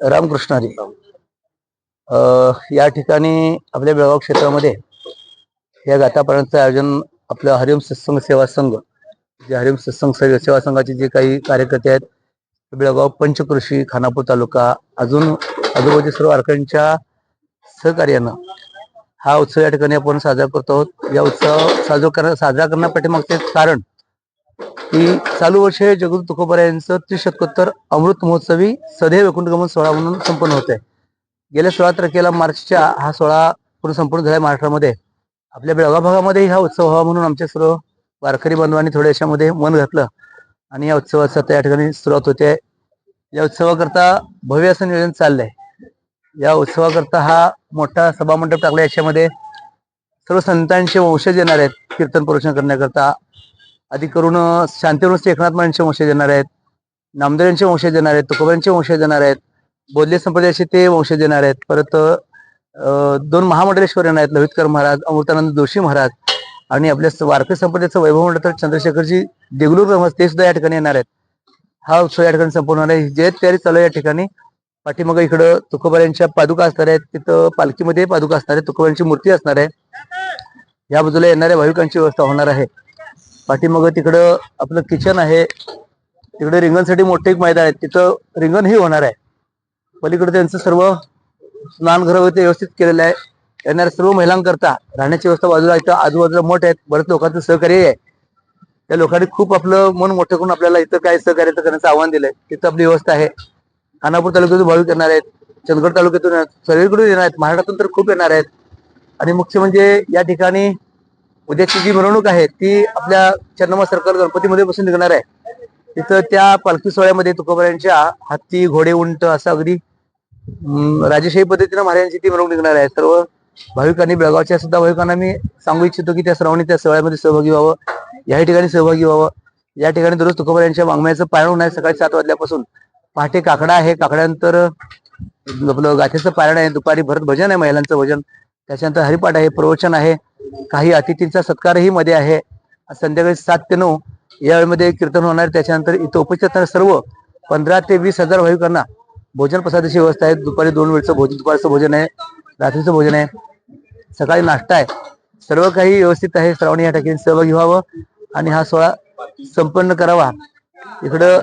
रामकृष्णारी. या ठिकाणी आपल्या बेळगाव क्षेत्रामध्ये या गातापर्यंतचं आयोजन आपलं हरिओम सत्संग सेवा संघ, जे हरिओम सत्संग सेवा संघाचे जे काही कार्यकर्ते आहेत, बेळगाव पंचकृषी, खानापूर तालुका, अजून आजूबाजूच्या सर्व वारकऱ्यांच्या सहकार्यानं हा उत्सव या ठिकाणी आपण साजरा करतो आहोत. या उत्सव साजरा करण्यापाठीमागचे कारण की चालू वर्ष जगद्गुरू तुकोबा यांचं त्रिशतकोत्तर अमृत महोत्सवी सदैव वैकुंठगमन सोहळा म्हणून संपन्न होत आहे. गेल्या 16 तारखेला मार्चच्या हा सोहळा पूर्ण संपूर्ण झाला महाराष्ट्रामध्ये. आपल्या बेळगाव भागामध्ये हा उत्सव व्हावा म्हणून आमच्या सर्व वारकरी बांधवांनी थोड्या याच्यामध्ये मन घातलं आणि या उत्सवाचा आता या ठिकाणी सुरुवात होते. या उत्सवाकरता भव्य असं नियोजन चाललंय. या उत्सवाकरता हा मोठा सभामंडप टाकला. याच्यामध्ये सर्व संतांचे वंशज येणार आहेत कीर्तन प्रवचन करण्याकरता. अधिक करून शांतीवृत्ती एकनाथ महाराजांचे वंशज येणार आहेत, नामदेवांचे वंशज येणार आहेत, तुकोबांचे वंशज येणार आहेत, बोधले संप्रदायाचे ते वंशज येणार आहेत. परत 2 महामंडलेश्वर येणार आहेत, ललितकर महाराज, अमृतानंद जोशी महाराज आणि आपल्या वारकरी संप्रदायाचं वैभव म्हटलं तर चंद्रशेखरजी देगलूर महाराज ते सुद्धा या ठिकाणी येणार आहेत. हा उत्सव या ठिकाणी संपूर्ण होणार आहे. जे तयारी चालू आहे या ठिकाणी. पाठीमाग इकडं तुकोबांच्या पादुका असणार आहेत, तिथं पालखीमध्ये पादुका असणार आहेत, तुकोबांची मूर्ती असणार आहे. या बाजूला येणाऱ्या भाविकांची व्यवस्था होणार आहे. पाठीमाग तिकडं आपलं किचन आहे, तिकडे रिंगणसाठी मोठे एक मैदान आहे, तिथं रिंगणही होणार आहे. पलीकडे त्यांचं सर्व स्नानगृह व्यवस्थित केलेलं आहे. येणाऱ्या सर्व महिलांकरता राहण्याची व्यवस्था बाजूला इथं आजूबाजूला मोठ आहेत. बरेच लोकांचं सहकार्य आहे. त्या लोकांनी खूप आपलं मन मोठं करून आपल्याला इथं काय सहकार्य करण्याचं आव्हान दिलंय. तिथं आपली व्यवस्था आहे. खानापूर तालुक्यातून भाविक येणार आहेत, चंदगड तालुक्यातून सगळीकडून येणार आहेत, महाराष्ट्रातून तर खूप येणार आहेत. आणि मुख्य म्हणजे या ठिकाणी उद्याची जी मिरवणूक आहे ती आपल्या चन्नम्मा सर्कल गणपतीमध्ये बसून निघणार आहे. तिथं त्या पालखी सोहळ्यामध्ये तुकोबांच्या हत्ती, घोडे, उंट असं अगदी राजेशाही पद्धतीनं महाराजांची ती मिरवणूक निघणार आहे. सर्व भाविकांनी, बेळगावच्या सुद्धा भाविकांना मी सांगू इच्छितो की त्या सर्वांनी त्या सोहळ्यामध्ये सहभागी व्हावं, या ठिकाणी सहभागी व्हावं. या ठिकाणी दररोज तुकोबा यांच्या वाङ्मयाचं पारायण होणार आहे सकाळी 7 वाजल्यापासून. पहाटे काकडा आहे, काकड्यानंतर आपलं गाथेचं पारायण आहे, दुपारी भरत भजन आहे, महिलांचं भजन, त्याच्यानंतर हरिपाठ आहे, प्रवचन आहे, काही अतिथींचा सत्कारही मध्ये आहे. संध्याकाळी 7 ते 9 या वेळेमध्ये कीर्तन होणार. त्याच्यानंतर इथं उपस्थित असणाऱ्या सर्व 15 ते 20 हजार भाविकांना भोजन प्रसादाची व्यवस्था आहे. दुपारी 2 वेळचं भोजन, दुपारचं भोजन आहे, रात्रीचं भोजन आहे, सकाळी नाश्ता आहे. सर्व काही व्यवस्थित आहे. सर्वांनी या ठिकाणी सहभागी व्हावं आणि हा सोहळा संपन्न करावा. इकडं